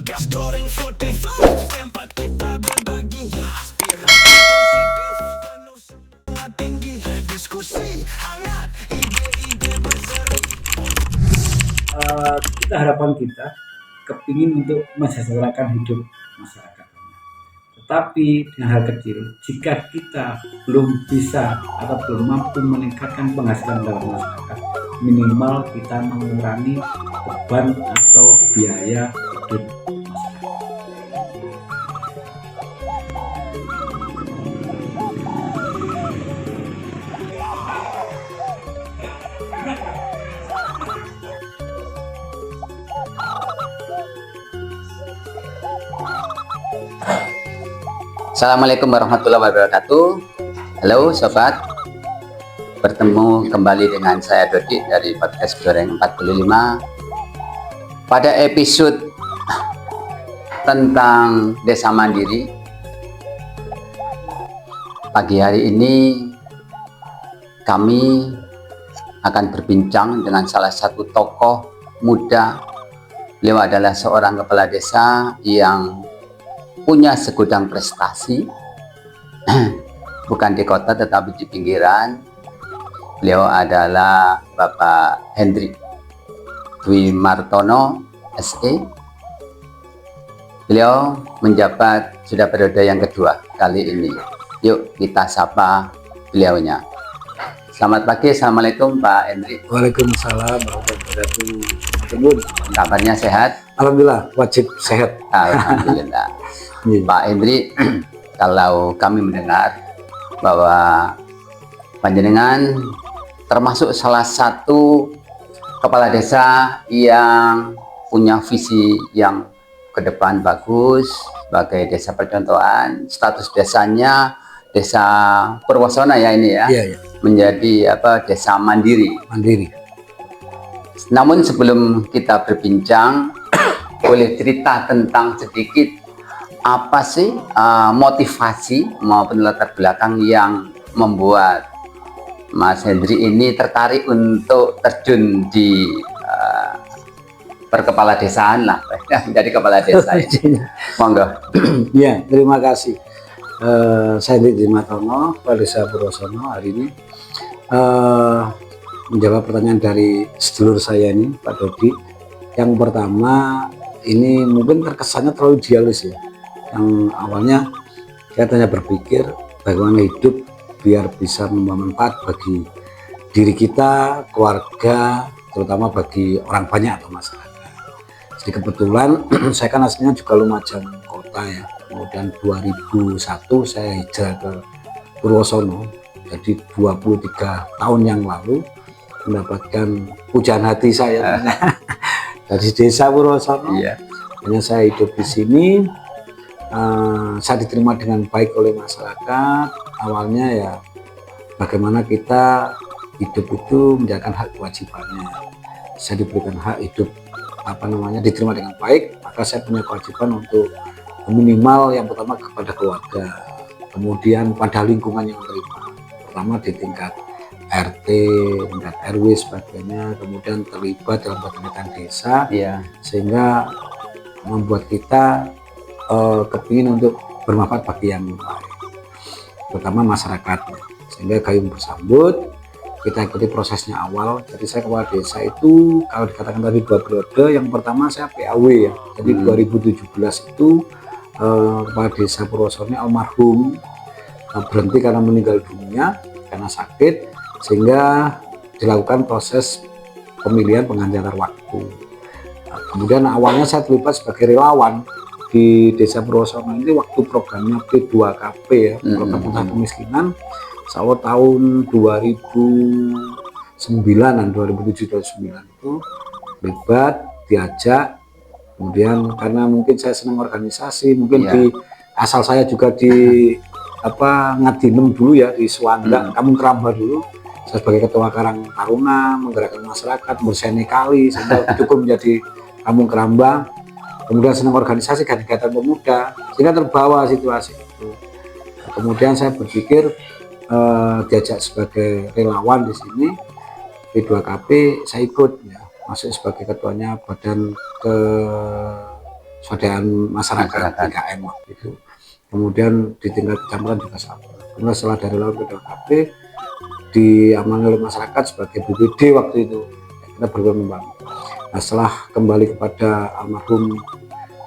Gas goreng 45, tempat kita berbagi aspirasi positif, penuh semangat tinggi, diskusi hangat, ide-ide berseri. Kita harapan kita kepingin untuk mensejahterakan hidup masyarakat. Tetapi dengan hal kecil, jika kita belum bisa atau belum mampu meningkatkan penghasilan dalam masyarakat, minimal kita mengurangi beban atau biaya hidup masyarakat. Assalamualaikum warahmatullahi wabarakatuh. Halo sobat, bertemu kembali dengan saya Dodi dari podcast Goreng 45. Pada episode tentang desa mandiri, pagi hari ini kami akan berbincang dengan salah satu tokoh muda. Beliau adalah seorang kepala desa yang punya segudang prestasi, bukan di kota tetapi di pinggiran. Beliau adalah Bapak Hendrik Dwi Martono SE. Beliau menjabat sudah periode yang kedua kali ini. Yuk kita sapa beliaunya. Selamat pagi, Assalamualaikum Pak Hendrik. Waalaikumsalam warahmatullahi wabarakatuh. Kabarnya sehat? Alhamdulillah, wajib sehat. Alhamdulillah. Pak Hendri, kalau kami mendengar bahwa panjenengan termasuk salah satu kepala desa yang punya visi yang ke depan bagus sebagai desa percontohan, status desanya desa Purwosono ya ini ya, Iya. menjadi desa mandiri. Namun sebelum kita berbincang, boleh cerita tentang sedikit apa sih motivasi maupun latar belakang yang membuat Mas Hendri ini tertarik untuk terjun di perkepala desaan lah, menjadi kepala desa ini. Monggo. Ya, terima kasih. Saya Hendrik Dwi Martono, Kepala Desa Purwosono. Hari ini menjawab pertanyaan dari sedulur saya ini, Pak Dodi. Yang pertama, ini mungkin terkesannya terlalu idealis ya. Yang awalnya saya hanya berpikir bagaimana hidup biar bisa membawa manfaat bagi diri kita, keluarga, terutama bagi orang banyak atau masyarakat. Jadi kebetulan saya kan aslinya juga Lumajang kota ya. Kemudian 2001 saya hijrah ke Purwosono. Jadi 23 tahun yang lalu mendapatkan pujaan hati saya dari desa Purwosono. Iya. Hanya saya hidup di sini. Saya diterima dengan baik oleh masyarakat. Awalnya ya bagaimana kita hidup itu menjalankan hak kewajibannya. Saya diberikan hak hidup diterima dengan baik, maka saya punya kewajiban untuk minimal yang pertama kepada keluarga, kemudian pada lingkungan yang menerima, pertama di tingkat RT, tingkat RW sebagainya, kemudian terlibat dalam kegiatan desa, sehingga membuat kita kepingin untuk bermanfaat bagi yang lain, terutama masyarakat. Sehingga gayung bersambut, kita ikuti prosesnya awal. Jadi saya kepala desa itu kalau dikatakan tadi 2 periode, yang pertama saya PAW ya. Jadi 2017 itu kepala desa Purwosono almarhum berhenti karena meninggal dunia karena sakit, sehingga dilakukan proses pemilihan pengganti antar waktu. Kemudian awalnya saya terlibat sebagai relawan di desa Purwosono ini waktu programnya P2KP ya, program pengentasan kemiskinan. Saya tahun 2009 itu terlibat, diajak. Kemudian karena mungkin saya senang organisasi, mungkin di asal saya juga di Ngadinem dulu ya, di Suwanda, Kampung Keramba dulu. Saya sebagai ketua Karang Taruna menggerakkan masyarakat, berseni kali sehingga cukup menjadi Kampung Keramba. Kemudian senang organisasi, kegiatan pemuda, sehingga terbawa situasi itu. Kemudian saya berpikir diajak sebagai relawan di sini P2KP, saya ikut ya, masuk sebagai ketuanya Badan swadayaan masyarakat PKM waktu itu. Kemudian di tingkat kecamatan juga sama. Kemudian setelah dari lalu PDKP diamanai oleh masyarakat sebagai BPD waktu itu, kita berkembang. Nah, setelah kembali kepada almarhum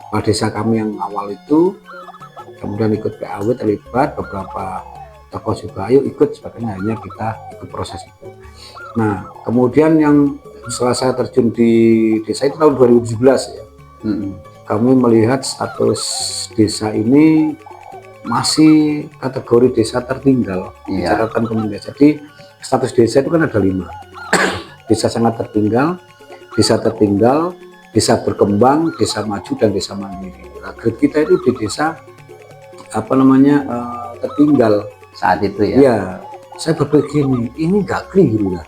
kepala desa kami yang awal itu, kemudian ikut PAW terlibat, beberapa tokoh juga ayo ikut, sebagainya, akhirnya kita ikut proses itu. Nah, kemudian yang setelah saya terjun di desa itu tahun 2017 ya, kami melihat status desa ini masih kategori desa tertinggal di catatan Kementerian. Jadi status desa itu kan ada 5. Desa sangat tertinggal, desa tertinggal, desa berkembang, desa maju, dan desa mandiri. Nah, grade kita itu di desa tertinggal saat itu ya. Ya, saya berpikir ini nggak keliru lah.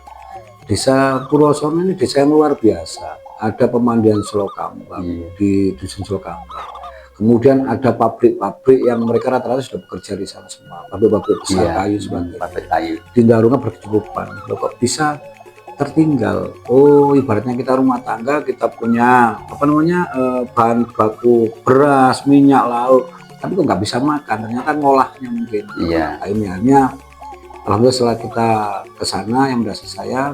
Desa Purwosono ini desa yang luar biasa. Ada pemandian Selokambang di dusun Selokambang. Kemudian ada pabrik-pabrik yang mereka rata-rata sudah bekerja di sana semua. Pabrik-pabrik besar kayu sebagainya. Pabrik kayu. Tindarunga berkecukupan. Loh, kok bisa tertinggal? Oh, ibaratnya kita rumah tangga, kita punya bahan baku beras, minyak, lauk, tapi kok nggak bisa makan. Ternyata ngolahnya mungkin. Iya. Akhirnya alhamdulillah setelah kita ke sana, yang mendasar saya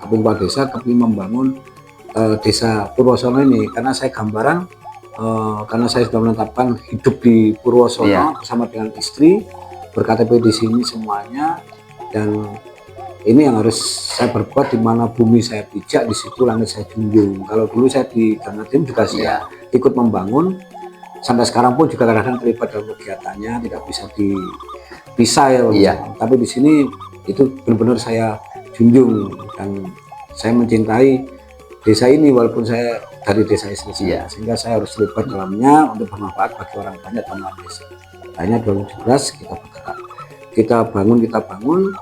kepala desa kami membangun desa Purwosono ini, karena saya gambaran karena saya sudah menetapkan hidup di Purwosono bersama dengan istri, berKTP di sini semuanya, dan ini yang harus saya berbuat. Di mana bumi saya pijak, di situ langit saya junjung. Kalau dulu saya di Gangatim juga saya ikut membangun, sampai sekarang pun juga kadang-kadang terlibat dalam kegiatannya, tidak bisa dipisah ya. Tapi di sini itu benar-benar saya junjung, dan saya mencintai desa ini walaupun saya dari desa istri saya, sehingga saya harus terlibat dalamnya untuk bermanfaat bagi orang banyak tanpa desa. Akhirnya 2017 kita bergerak, kita bangun,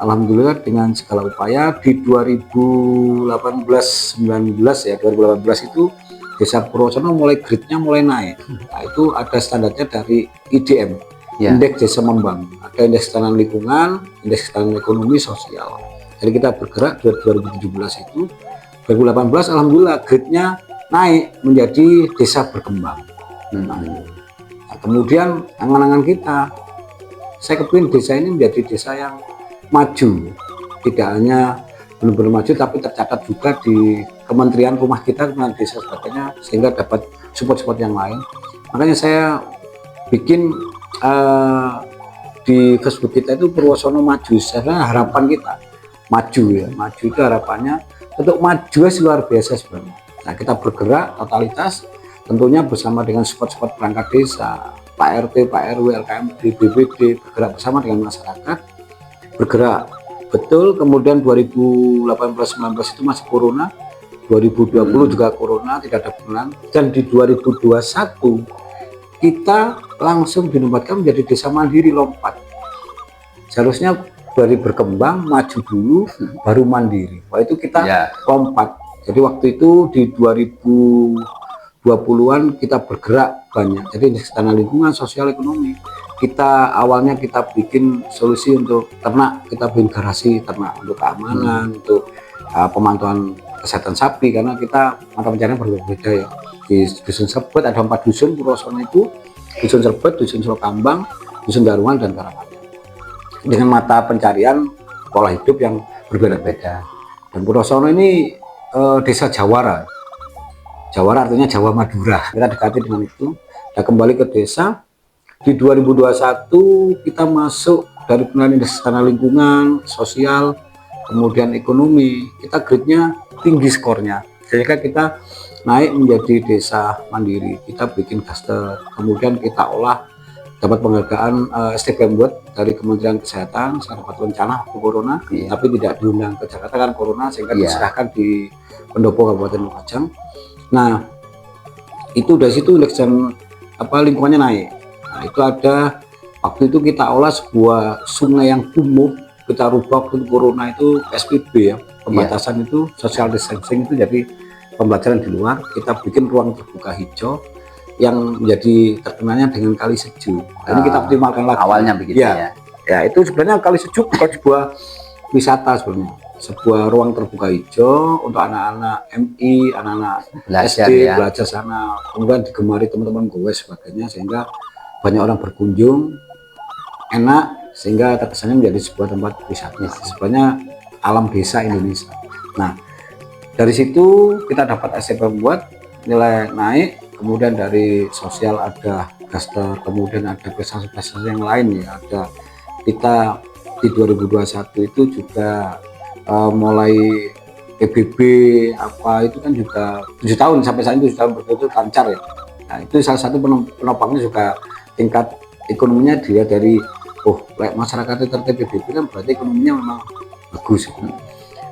alhamdulillah dengan segala upaya. Di 2018-19 ya, 2018 itu desa Purwosono mulai grade-nya mulai naik. Nah, itu ada standarnya dari IDM, Indeks Desa Membangun. Ada indeks ketahanan lingkungan, indeks ketahanan ekonomi, sosial. Jadi kita bergerak 2017 itu, 2018 alhamdulillah grade-nya naik menjadi desa berkembang. Nah, kemudian angan-angan kita, saya kepingin desa ini menjadi desa yang maju, tidak hanya benar-benar maju tapi tercatat juga di kementerian rumah kita, kementerian desa sebagainya, sehingga dapat support-support yang lain. Makanya saya bikin di Facebook kita itu Purwosono Maju. Sebenarnya harapan kita maju ya, maju itu harapannya untuk maju luar biasa sebenarnya. Nah, kita bergerak totalitas tentunya bersama dengan support-support perangkat desa, Pak RT, Pak RW, LKMD, BPD, bergerak bersama dengan masyarakat, bergerak betul. Kemudian 2018-19 itu masih corona, 2020 juga corona, tidak ada bulan, dan di 2021 kita langsung dinobatkan menjadi desa mandiri lompat. Seharusnya dari berkembang maju dulu baru mandiri. Wah, itu kita lompat. Jadi waktu itu di 2020-an kita bergerak banyak. Jadi di tanah lingkungan, sosial, ekonomi. Kita awalnya kita bikin solusi untuk ternak, kita bikin garasi ternak untuk keamanan, untuk pemantauan kesehatan sapi, karena kita mata pencarian berbeda ya. Di dusun Sebet ada 4 dusun Purwosono itu, dusun Sebet, dusun Selokambang, dusun Darungan, dan Karanganyar, dengan mata pencarian pola hidup yang berbeda-beda. Dan Purwosono ini desa Jawara. Jawara artinya Jawa Madura. Kita dekati dengan itu. Kita kembali ke desa. Di 2021 kita masuk dari penilaian indeks tanah lingkungan, sosial, kemudian ekonomi. Kita grade-nya tinggi skornya. Sehingga kita naik menjadi desa mandiri. Kita bikin cluster, kemudian kita olah, dapat penghargaan STBM buat dari Kementerian Kesehatan. Saya dapat rencana waktu corona, tapi tidak diundang ke Jakarta kan corona, sehingga diserahkan di Pendopo Kabupaten Lumajang. Nah, itu dari situ indeks lingkungannya naik. Nah, itu ada waktu itu kita olah sebuah sungai yang kumuh, kita rubah waktu corona itu SPB ya, pembatasan itu social distancing, itu jadi pembelajaran di luar. Kita bikin ruang terbuka hijau yang menjadi terkenalnya dengan Kali Sejuk. Nah, ini kita optimalkan lagi. Awalnya begitu ya. Ya, itu sebenarnya Kali Sejuk bukan sebuah wisata sebenarnya. sebuah ruang terbuka hijau untuk anak-anak MI, anak-anak Belajar SD ya. belajar sana, kemudian digemari teman-teman gue sebagainya, sehingga banyak orang berkunjung, enak, sehingga terkesannya menjadi sebuah tempat wisata. Sebenarnya alam desa Indonesia. Nah, dari situ kita dapat SMP membuat nilai naik, kemudian dari sosial ada Gaster, kemudian ada prestasi-prestasi yang lain ya, ada kita di 2021 itu juga mulai PBB apa itu kan juga 7 tahun sampai saat ini 7 tahun berturut-turut lancar ya. Nah, itu salah satu penopangnya juga tingkat ekonominya dia dari masyarakat tertib PBB kan berarti ekonominya memang bagus.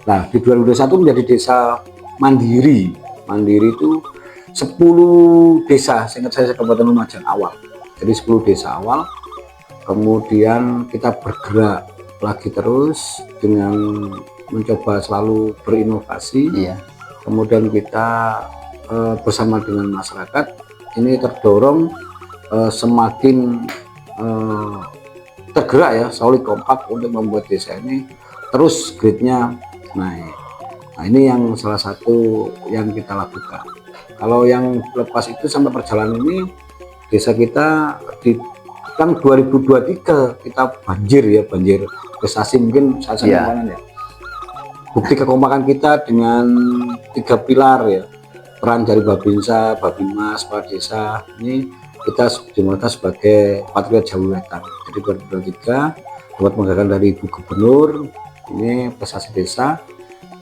Nah, di 2021 menjadi desa mandiri. Mandiri itu 10 desa, seingat saya Kabupaten Lumajang awal. Jadi 10 desa awal. Kemudian kita bergerak lagi terus dengan mencoba selalu berinovasi. Iya. Kemudian kita bersama dengan masyarakat ini terdorong semakin tergerak ya, solid kompak untuk membuat desa ini terus grade-nya naik. Nah, ini yang salah satu yang kita lakukan. Kalau yang lepas itu sampai perjalanan ini desa kita di tahun 2023 kita banjir prestasi mungkin saat kemarin ya. Bukti kekompakan kita dengan 3 pilar ya, peran dari Babinsa, Babinmas, Kepala Desa, ini kita dimana sebagai patriot Jawa Wetan. Jadi 2023 dapat penghargaan dari Ibu Gubernur, ini prestasi desa,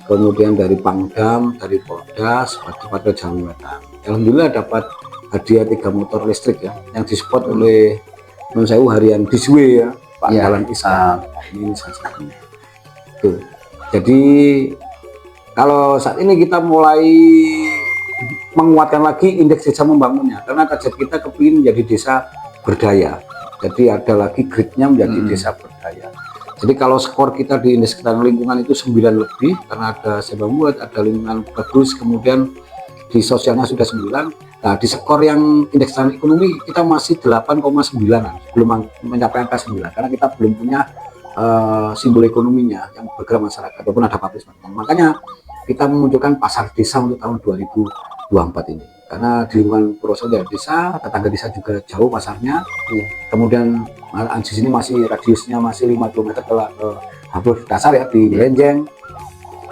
kemudian dari Pangdam, dari Polda sebagai patriot Jawa Wetan. Alhamdulillah dapat hadiah 3 motor listrik ya, yang disupport oleh Nun Sewu Harian Diswe ya, Pak Dalan Iska. Ini salah satunya. Tuh. Jadi kalau saat ini kita mulai menguatkan lagi indeks desa membangunnya, karena target kita kepingin menjadi desa berdaya. Jadi ada lagi grade-nya menjadi desa berdaya. Jadi kalau skor kita di indeks ketahanan lingkungan itu 9 lebih, karena ada saya buat, ada lingkungan bagus, kemudian di sosialnya sudah 9. Nah, di skor yang indeks ketahanan ekonomi kita masih 8,9, belum mencapai angka 9, karena kita belum punya simbol ekonominya yang bergerak masyarakat walaupun ada pabrik. Makanya kita memunculkan pasar desa untuk tahun 2024 ini, karena di lingkungan Purworejo ada desa, tetangga desa juga jauh pasarnya. Kemudian di sini masih radiusnya masih 5 km ke hampir dasar ya, di Lenjeng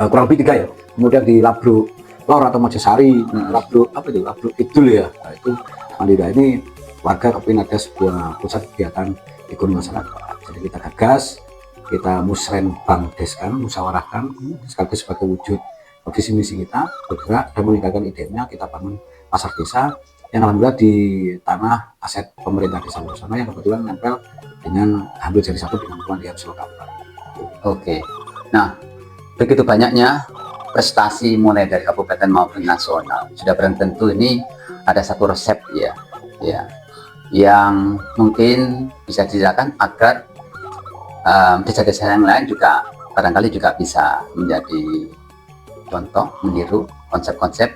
kurang lebih 3 ya, kemudian di Labro Lor atau Mojosari, Labro apa itu, Labro Kidul ya. Nah, itu Mandira ini warga kepingin ada sebuah pusat kegiatan ekonomi masyarakat. Jadi kita gagas, kita musrenbangdeskan, musyawarahkan sekaligus sebagai wujud visi misi kita bergerak dan meningkatkan idenya, kita bangun pasar desa yang alhamdulillah di tanah aset pemerintah desa Purworejo yang kebetulan nempel dengan hampir jadi satu dengan Kepulauan Riau Kabupaten. Oke. Nah, begitu banyaknya prestasi mulai dari kabupaten maupun nasional, sudah barang tentu ini ada satu resep ya, yang mungkin bisa didirikan agar desa-desa yang lain juga barangkali juga bisa menjadi contoh, meniru konsep-konsep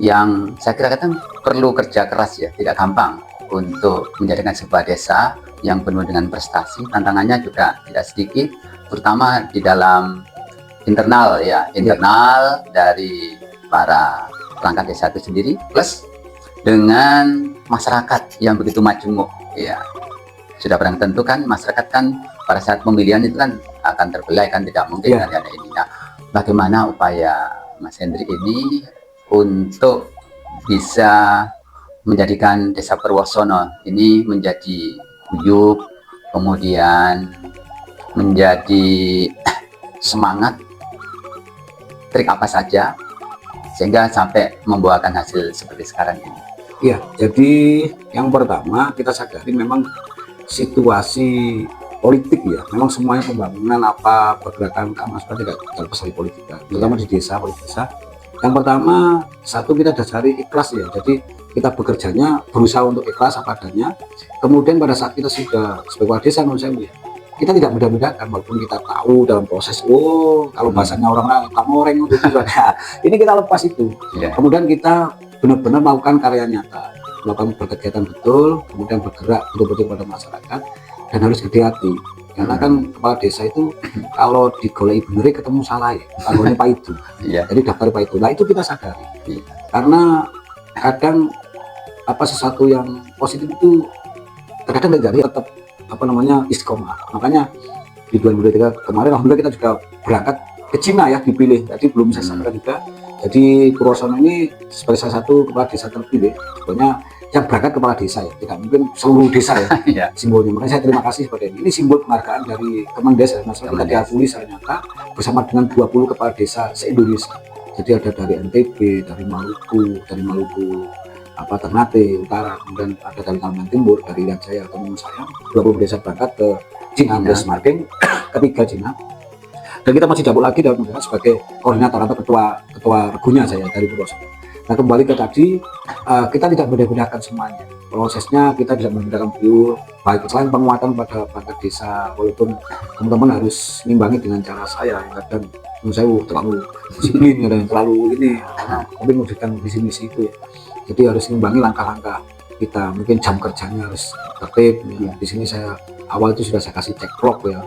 yang saya kira kan perlu kerja keras ya, tidak gampang untuk menjadikan sebuah desa yang penuh dengan prestasi. Tantangannya juga tidak sedikit, terutama di dalam internal ya, internal dari para perangkat desa itu sendiri, plus dengan masyarakat yang begitu majemuk ya. Sudah barang tentu kan masyarakat kan pada saat pemilihan itu kan akan terbelah, kan tidak mungkin ada ini. Nah, bagaimana upaya Mas Hendri ini untuk bisa menjadikan Desa Purwosono ini menjadi guyup, kemudian menjadi semangat, trik apa saja sehingga sampai membuahkan hasil seperti sekarang ini? Iya, jadi yang pertama kita sadari memang situasi politik ya, memang semuanya pembangunan apa pergerakan keamanan tidak terlepas dari politik, terutama di desa, politik desa. Yang pertama, satu kita dasari ikhlas ya, jadi kita bekerjanya berusaha untuk ikhlas apa adanya. Kemudian pada saat kita sudah sebagai kepala desa, menurut saya ya, kita tidak beda-bedakan walaupun kita tahu dalam proses, kalau bahasanya orang orang itu ini kita lepas itu. Kemudian kita benar-benar melakukan karya nyata, melakukan berkegiatan betul, kemudian bergerak betul-betul pada masyarakat, dan harus hati-hati. Karena kan kepala desa itu kalau digoleki bener ketemu salah ya, anggone Pak itu. Iya. Jadi daftar Pak itu. Nah itu kita sadari. Iya. Karena kadang sesuatu yang positif itu terkadang terjadi tetap istiqomah. Makanya di 2023 kemarin alhamdulillah kita juga berangkat ke Cina ya, dipilih. Jadi belum saya sampaikan juga. Jadi Purwosono ini sebagai salah satu kepala desa terpilih. Sebenarnya yang berangkat kepala desa ya, tidak mungkin seluruh desa ya. Iya. Simbolnya. Makanya saya terima kasih kepada ini. Ini simbol penghargaan dari Kemendes ya. Masalah kita diakui ternyata bersama dengan 20 kepala desa se-Indonesia. Jadi ada dari NTB, dari Maluku Ternate Utara, kemudian ada dari Kalimantan Timur, dari Irian Jaya, teman saya 20 desa berangkat ke Cina, benchmarking ketiga Cina. Dan kita masih jabuk lagi dalam sebagai koordinator atau ketua regunya saya dari Purwosono. Nah kembali ke tadi, kita tidak beda-bedakan semuanya. Prosesnya kita tidak membedakan pure, baik selain penguatan pada perangkat desa, walaupun teman-teman harus nimbangi dengan cara saya, kadang menurut saya terlalu disiplin ya, dan terlalu ini, karena mungkin mewujudkan visi-misi itu ya. Jadi harus nimbangi langkah-langkah kita, mungkin jam kerjanya harus tertib. Ya. Di sini saya awal itu sudah saya kasih cek log ya.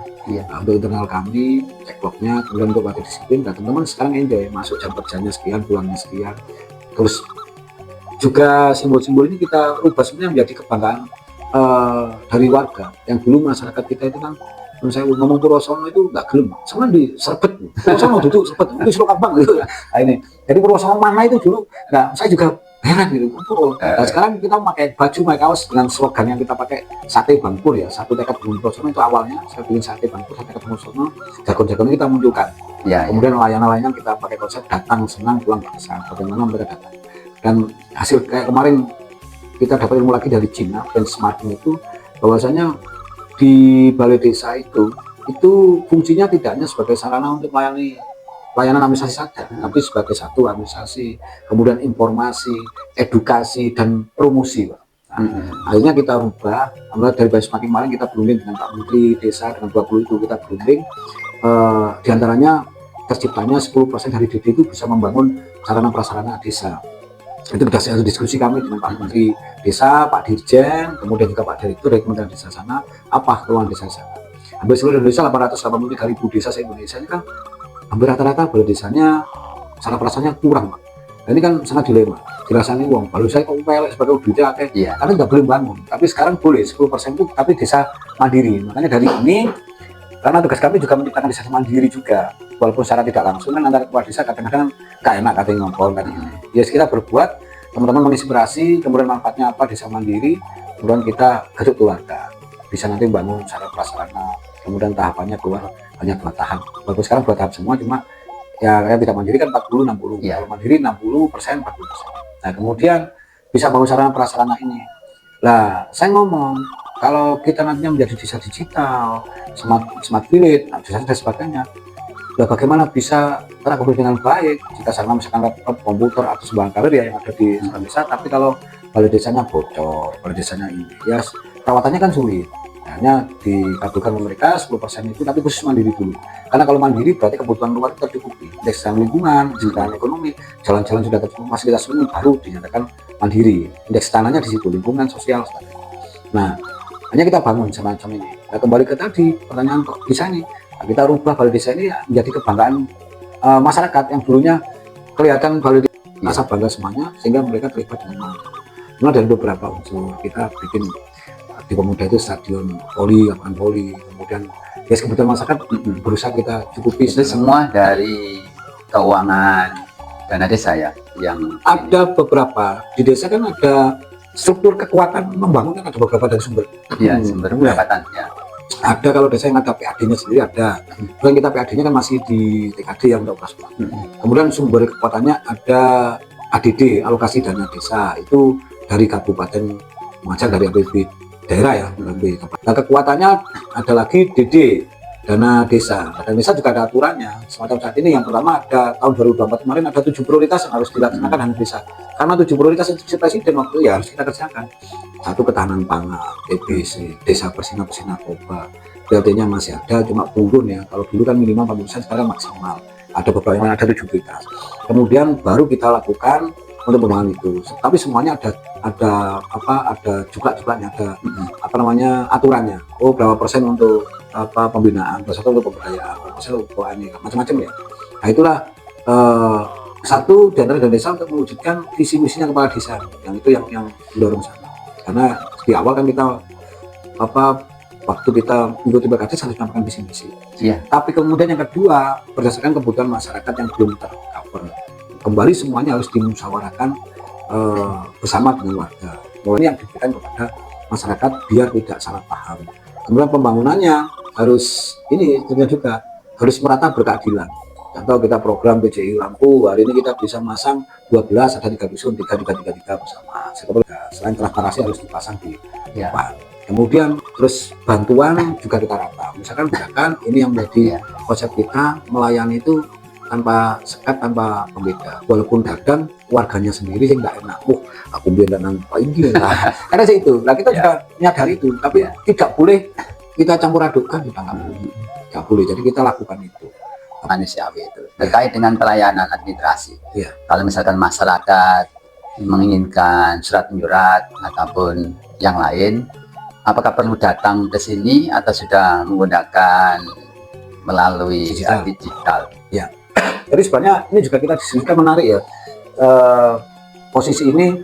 Nah, untuk internal kami cek lognya, kemudian untuk waktu disiplin. Dan teman-teman sekarang enjoy masuk jam kerjanya sekian, pulangnya sekian. Terus juga simbol-simbol ini kita ubah sebenarnya menjadi kebanggaan dari warga. Yang dulu masyarakat kita itu kan, kalau saya ngomong Purwosono itu nggak gelem, sebenarnya di Serbet, Purwosono duduk Serbet, itu Solo Kabang gitu. Nah ini, jadi Purwosono mana itu dulu, nah saya juga heran gitu. Nah, sekarang kita pakai baju, pakai kaos dengan slogan yang kita pakai sate Bangpur ya, satu tekad Gunung Purwosono. Itu awalnya saya bikin sate Bangpur, sate tekad Purwosono, jagon-jagon kita munculkan. Kemudian layanan-layanan kita pakai konsep datang senang pulang berkesan, bagaimana mereka datang. Dan hasil kayak kemarin kita dapat ilmu lagi dari Cina, benchmarking itu bahwasanya di balai desa itu fungsinya tidak hanya sebagai sarana untuk melayani layanan administrasi saja, tapi sebagai satu administrasi, kemudian informasi, edukasi, dan promosi, Pak. Nah, akhirnya kita rubah, dari benchmarking kemarin kita berunding dengan Pak Menteri Desa, dengan 20 itu kita berunding, diantaranya terciptanya 10% dari DD itu bisa membangun sarana prasarana desa. Itu berdasarkan diskusi kami dengan Pak Menteri Desa, Pak Dirjen, kemudian juga Pak Direktur dari Kementerian Desa sana, apa keluhan desa sana. Hampir seluruh Indonesia 883.000 desa se-Indonesia ini kan hampir rata-rata balai desanya sarana prasaranya kurang, Pak. Nah, ini kan sangat dilema. Dirasani uang, balai saya kok pelek sebagai duitnya karena nggak boleh bangun. Tapi sekarang boleh 10% itu, tapi desa mandiri. Makanya dari ini, karena tugas kami juga menciptakan desa mandiri juga, walaupun secara tidak langsung kan antara kepala desa kadang-kadang gak enak katanya ngompol kan ini. Ya kita berbuat, teman-teman menginspirasi, kemudian manfaatnya apa desa mandiri, kemudian kita gaduh keluarga, bisa nanti bangun sarana prasarana, kemudian tahapannya keluar hanya 2 tahap. Walaupun sekarang 2 tahap semua, cuma ya yang tidak mandiri kan 40-60, kalau mandiri 60%, 40%. Nah kemudian bisa bangun sarana prasarana ini. Lah saya ngomong, kalau kita nantinya menjadi desa digital, smart village, desa dan sebagainya, lah bagaimana bisa terakomodir dengan baik jika sarana misalkan laptop, komputer atau sembarang karir ya yang ada di desa, tapi kalau balai desanya bocor, balai desanya ini, ya perawatannya kan sulit. Hanya dikabulkan mereka 10% itu, tapi khusus mandiri dulu. Karena kalau mandiri berarti kebutuhan luar tercukupi, indeks lingkungan, kesejahteraan ekonomi, jalan-jalan sudah tercukupi, fasilitas umum baru dinyatakan mandiri. Indeks tanahnya di situ, lingkungan, sosial, sebagainya. Nah, hanya kita bangun semacam ini. Nah, kembali ke tadi, pertanyaan kok bisa nih, nah, kita rubah balai desa ini menjadi kebanggaan masyarakat yang dulunya kelihatan balai desa rasa bangga semuanya, sehingga mereka terlibat dengan mana. Nah, dari beberapa unsur kita bikin di Pemuda itu stadion voli, lapangan voli, kemudian ya kebutuhan masyarakat berusaha kita cukupi. Itu semua dari keuangan dana desa ya, yang ada beberapa di desa kan ada struktur kekuatan membangun kan ada beberapa dari sumber. Sumber pendapatan ya. Ada kalau desa yang ada PAD-nya sendiri ada. Dan kita PAD-nya kan masih di TKD yang operasional. Kemudian sumber kekuatannya ada ADD, alokasi dana desa, itu dari kabupaten mengajar dari APB daerah ya. Nah kekuatannya ada lagi DD, dana desa. Dana desa juga ada aturannya. Semacam saat ini yang pertama ada tahun 2024 kemarin ada 7 prioritas yang harus dilaksanakan dana desa. Karena 7 prioritas instruksi presiden waktu ya harus kita kerjakan. 1 ketahanan pangan, TBC, desa bersih narkoba. BLT-nya masih ada, cuma turun ya. Kalau dulu kan minimal 40%, sekarang maksimal. Ada beberapa yang ada 7 prioritas. Kemudian baru kita lakukan untuk pembangunan itu, tapi semuanya ada juklak-juklaknya, ada aturannya. Oh berapa persen untuk pembinaan, satu untuk pemberdayaan, satu untuk ini macam-macam ya. Nah itulah satu di antara dana desa untuk mewujudkan visi misinya kepala desa, yang itu yang mendorong sana. Karena di awal kan kita waktu kita mengikuti BKD harus menyampaikan visi misi. Iya. Tapi kemudian yang kedua, berdasarkan kebutuhan masyarakat yang belum tercover, kembali semuanya harus dimusyawarahkan bersama dengan warga. Bahwa ini yang diberikan kepada masyarakat biar tidak salah paham. Kemudian pembangunannya harus ini tentunya juga harus merata berkeadilan. Contoh kita program PJI lampu, hari ini kita bisa masang 12, ada 3 dusun, 3 bersama. Selain transparansi harus dipasang di depan. Kemudian terus bantuan juga kita rata. Misalkan ini yang menjadi konsep kita melayani itu tanpa sekat, tanpa pembeda. Walaupun kadang warganya sendiri yang nggak enak. Aku biar nang ini lah. Karena itu. Nah kita juga menyadari itu, tapi tidak boleh kita campur adukkan, kita nggak boleh. Jadi kita lakukan itu. Manusiawi itu terkait dengan pelayanan administrasi. Iya. Kalau misalkan masyarakat menginginkan surat menyurat ataupun yang lain, apakah perlu datang ke sini atau sudah menggunakan melalui digital? Ya. Jadi sebenarnya ini juga kita diskusikan menarik ya. Posisi ini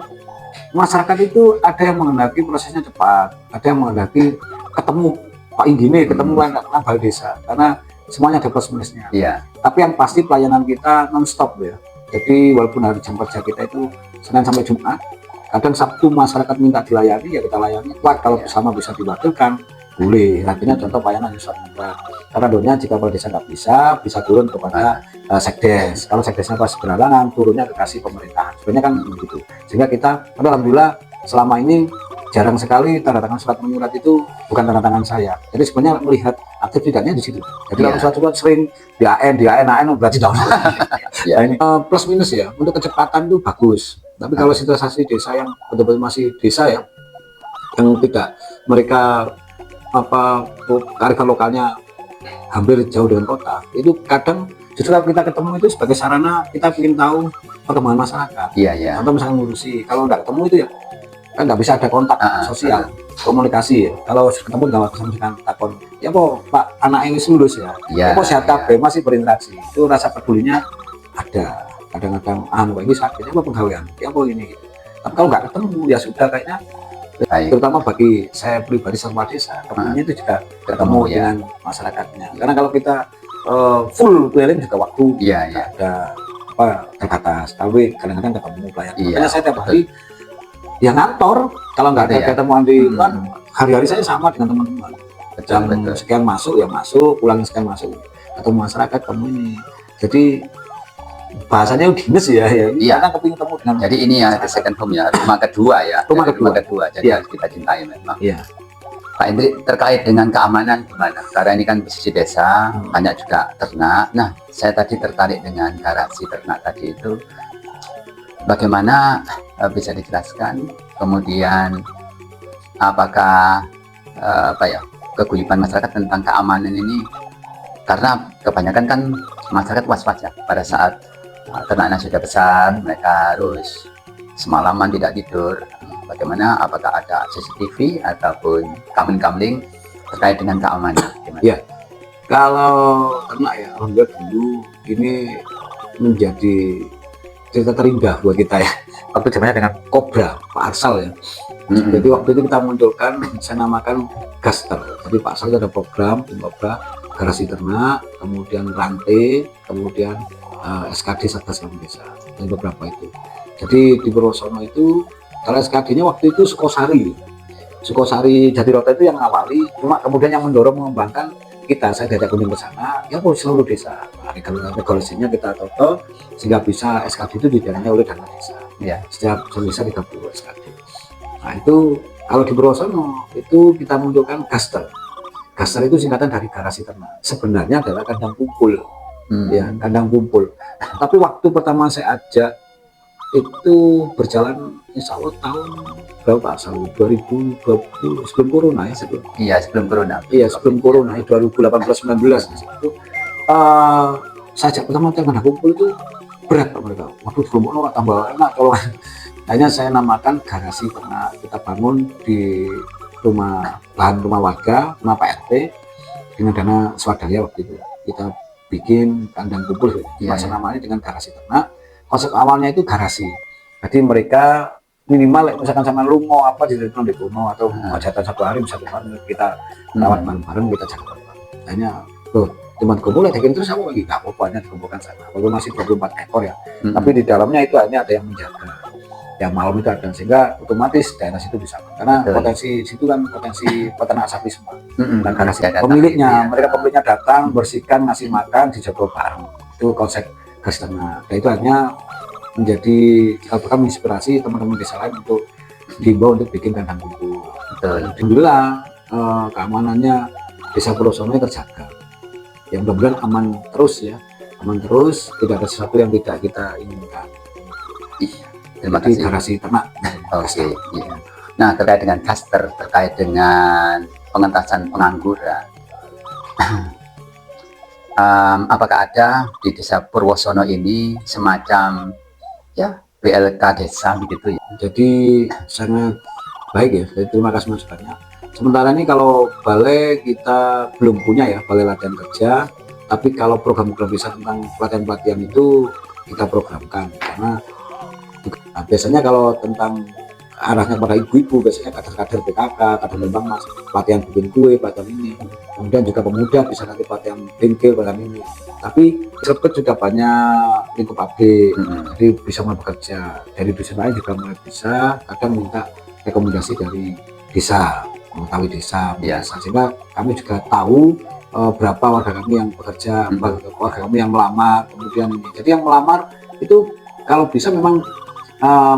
masyarakat itu ada yang menghendaki prosesnya cepat, ada yang menghendaki ketemu Pak Inggine, ketemu Balai Desa, karena semuanya ada plus minusnya. Iya. Tapi yang pasti pelayanan kita non-stop ya. Jadi walaupun hari jam kerja kita itu Senin sampai Jumat, kadang Sabtu masyarakat minta dilayani ya kita layani. Wah, kalau bersama bisa diwakilkan, boleh. Artinya contoh pelayanan Yusuf Muda. Karena doanya jika Balai Desa nggak bisa turun kepada Sekdes. Kalau Sekdesnya pas berhalangan, turunnya ke kasih pemerintahan. Sebenarnya kan begitu. Sehingga kita, alhamdulillah selama ini jarang sekali tanda tangan surat menyurat itu bukan tanda tangan saya. Jadi sebenarnya melihat aktif tidaknya di situ. Jadi kalau surat sering di AN berarti down. Nah, ini plus minus ya. Untuk kecepatan itu bagus. Tapi kalau situasi desa yang betul-betul masih desa ya, yang tidak mereka kearifan lokalnya hampir jauh dengan kota, itu kadang justru kalau kita ketemu itu sebagai sarana kita ingin tahu perkembangan masyarakat. Iya. Atau misalnya ngurusi. Kalau nggak ketemu itu ya kan nggak bisa ada kontak sosial, komunikasi ya. Kalau ketemu nggak bisa dengan takon ya Pak anak ini lulus ya, sehat kabeh, masih berinteraksi, itu rasa pedulinya ada. Kadang-kadang ini sakit apa penggawean ya ini gitu. Tapi kalau nggak ketemu ya sudah kayaknya. Terutama bagi saya pribadi sama desa, kemudian itu juga ketemu dengan masyarakatnya. Karena kalau kita full keliling juga waktu ada terbatas, tapi kadang-kadang ketemu pelayan. Makanya saya tiap hari ya ngantor, kalau nggak ada ketemuan di kan hari-hari saya sama dengan teman-teman. Jam sekian masuk ya masuk, pulang sekian masuk, ketemu masyarakat, ketemu ini. Jadi bahasanya dinas ya. Karena kepingin ketemu dengan. Jadi ini ya second home ya, rumah kedua ya. Rumah kedua. Jadi harus kita cintai memang. Iya. Pak Hendri, terkait dengan keamanan gimana? Karena ini kan posisi desa, banyak juga ternak. Nah, saya tadi tertarik dengan garasi ternak tadi itu. Bagaimana bisa dijelaskan? Kemudian apakah keguyuban masyarakat tentang keamanan ini? Karena kebanyakan kan masyarakat was-was ya pada saat ternaknya sudah besar, mereka harus semalaman tidak tidur. Bagaimana? Apakah ada CCTV ataupun kamling-kamling terkait dengan keamanan? Gimana? Ya, kalau ternak ya, alhamdulillah dulu ini menjadi cerita terindah buat kita ya. Waktu zamannya dengan Kobra, Pak Arsal ya. Jadi waktu itu kita munculkan, saya namakan Gaster. Jadi Pak Arsal itu ada program Kobra, garasi ternak, kemudian rantai, kemudian SKD Satgas Kami Desa, dan beberapa itu. Jadi di Purwosono itu, kalau SKD-nya waktu itu Sukosari Jatiroto itu yang awali, cuma kemudian yang mendorong mengembangkan kita, saya diajak kunjung ke sana, ya seluruh desa. Nah, regulasinya kita total sehingga bisa SKD itu didanai oleh dana desa. Ya, setiap desa 30 SKD. Nah itu kalau di Purwosono itu kita munculkan Gaster. Gaster itu singkatan dari garasi ternak. Sebenarnya adalah kandang kumpul, ya kandang kumpul. Tapi waktu pertama saya ajak itu berjalan insya Allah tahun berapa asal 2020 sebelum corona ya sebelum corona sebelum corona 2018-19 itu saya ajak pertama kali kumpul itu berat Pak mereka, waduh belum orang tambah enak kalau akhirnya saya namakan garasi ternak, kita bangun di bahan rumah warga, rumah Pak RT dengan dana swadaya waktu itu kita bikin kandang kumpul Iya, masa namanya dengan garasi ternak. Konsep awalnya itu garasi, jadi mereka minimal misalkan sama lu mau apa di kono atau hajatan satu hari kita rawat bareng-bareng, kita jaga bareng-bareng. Hanya loh teman kumpul bikin terus aku lagi nggak apa-apa, hanya dikumpulkan sana walaupun masih 24 ekor ya, tapi di dalamnya itu hanya ada yang menjaga ya, malam itu ada, sehingga otomatis daerah situ bisa karena Betul. potensi situ kan potensi peternak sapi semua. Dan karena Masih ada pemiliknya, target, mereka pemiliknya datang, bersihkan, ngasih makan, dijaga bareng. Itu konsep Kristana. Dan itu hanya menjadi kami inspirasi teman-teman desa lain untuk dibawa untuk bikin kandang kumpul. Betul. Alhamdulillah keamanannya desa Purwosono terjaga. Ya mudah-mudahan aman terus ya, aman terus, tidak ada sesuatu yang tidak kita inginkan. Iya, terima Jadi kasih. garasi ternak. Oke, iya. Nah, terkait dengan klaster, terkait dengan pengentasan pengangguran, apakah ada di desa Purwosono ini semacam ya BLK desa begitu ya? Jadi sangat baik ya. Jadi, terima kasih masukannya. Sementara ini kalau balai kita belum punya ya, balai latihan kerja. Tapi kalau program-program bisa tentang pelatihan-pelatihan itu kita programkan, karena nah, biasanya kalau tentang arahnya pada ibu-ibu, biasanya kader-kader PKK, kader lembang mas, pelatihan bikin kue, pelatihan ini. Kemudian juga pemuda bisa nanti pelatihan bengkel, pelatihan ini. Tapi sebut juga banyak lingkup pabrik, jadi bisa mulai bekerja. Dari dusun lain juga mulai bisa, kadang minta rekomendasi dari desa, mengetahui desa, Ya. sehingga kami juga tahu berapa warga kami yang bekerja, warga kami yang melamar, kemudian ini. Jadi yang melamar itu kalau bisa memang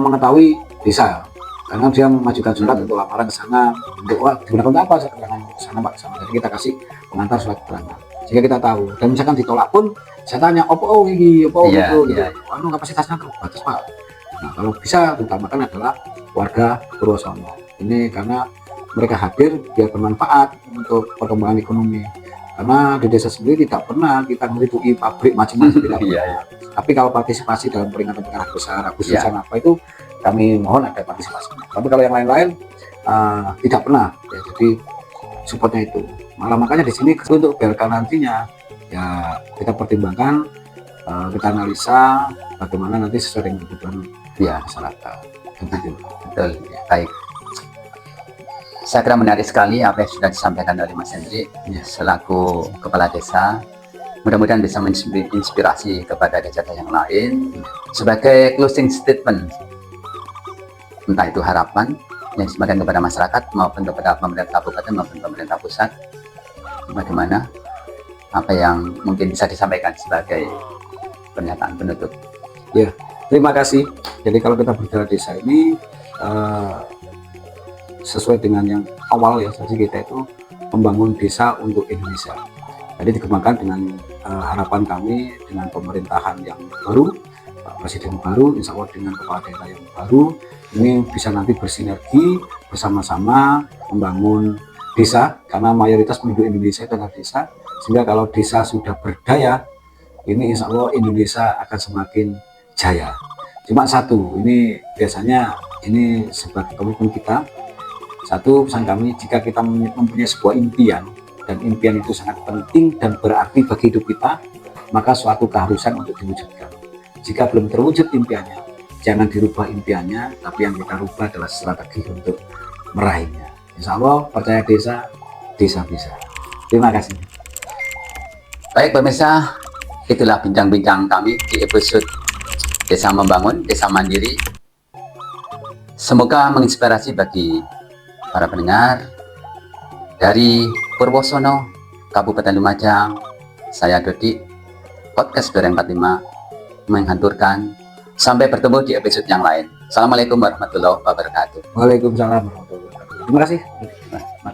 mengetahui desa, karena dia mengajukan surat untuk lamaran ke sana, untuk digunakan untuk apa keterangan ke sana Pak, sama. Jadi kita kasih pengantar surat keterangan, sehingga kita tahu. Dan misalkan ditolak pun saya tanya, oh ini, Iya, gitu, iya. anu kapasitasnya terbatas Pak. Nah kalau bisa diutamakan adalah warga Purwosono ini, karena mereka hadir biar bermanfaat untuk perkembangan ekonomi. Karena di desa sendiri tidak pernah kita meliputi pabrik macam-macam, tidak Iya, pernah. Tapi kalau partisipasi dalam peringatan-peringatan besar, Agustusan Iya. apa itu, kami mohon ada partisipasi. Tapi kalau yang lain-lain tidak pernah. Ya, jadi supportnya itu. Malah makanya di sini untuk BLK nantinya ya kita pertimbangkan, kita analisa bagaimana nanti sesuai dengan kebutuhan Ya, masyarakat. Begitu. betul. Baik. Saya kira menarik sekali apa yang sudah disampaikan oleh Mas Hendri selaku kepala desa. Mudah-mudahan bisa menginspirasi kepada desa yang lain sebagai closing statement, entah itu harapan yang disampaikan kepada masyarakat maupun kepada pemerintah kabupaten maupun pemerintah pusat. Bagaimana apa yang mungkin bisa disampaikan sebagai pernyataan penutup? Ya, terima kasih. Jadi kalau kita berjalan desa ini sesuai dengan yang awal ya, jadi kita itu membangun desa untuk Indonesia. Jadi dikembangkan dengan harapan kami dengan pemerintahan yang baru, Pak Presiden baru, insya Allah dengan kepala daerah yang baru, ini bisa nanti bersinergi bersama-sama membangun desa, karena mayoritas penduduk Indonesia itu adalah desa, sehingga kalau desa sudah berdaya, ini insya Allah Indonesia akan semakin jaya. Cuma satu, ini biasanya ini sebagai komitmen kita. Satu, pesan kami, jika kita mempunyai sebuah impian, dan impian itu sangat penting dan berarti bagi hidup kita, maka suatu keharusan untuk diwujudkan. Jika belum terwujud impiannya, jangan dirubah impiannya, tapi yang kita rubah adalah strategi untuk meraihnya. Insya Allah, percaya desa, desa bisa. Terima kasih. Baik pemirsa, itulah bincang-bincang kami di episode Desa Membangun, Desa Mandiri. Semoga menginspirasi bagi para pendengar. Dari Purwosono, Kabupaten Lumajang, saya Dodi, Podcast 245 menghanturkan. Sampai bertemu di episode yang lain. Assalamualaikum warahmatullahi wabarakatuh. Waalaikumsalam warahmatullahi wabarakatuh. Terima kasih.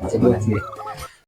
Terima kasih.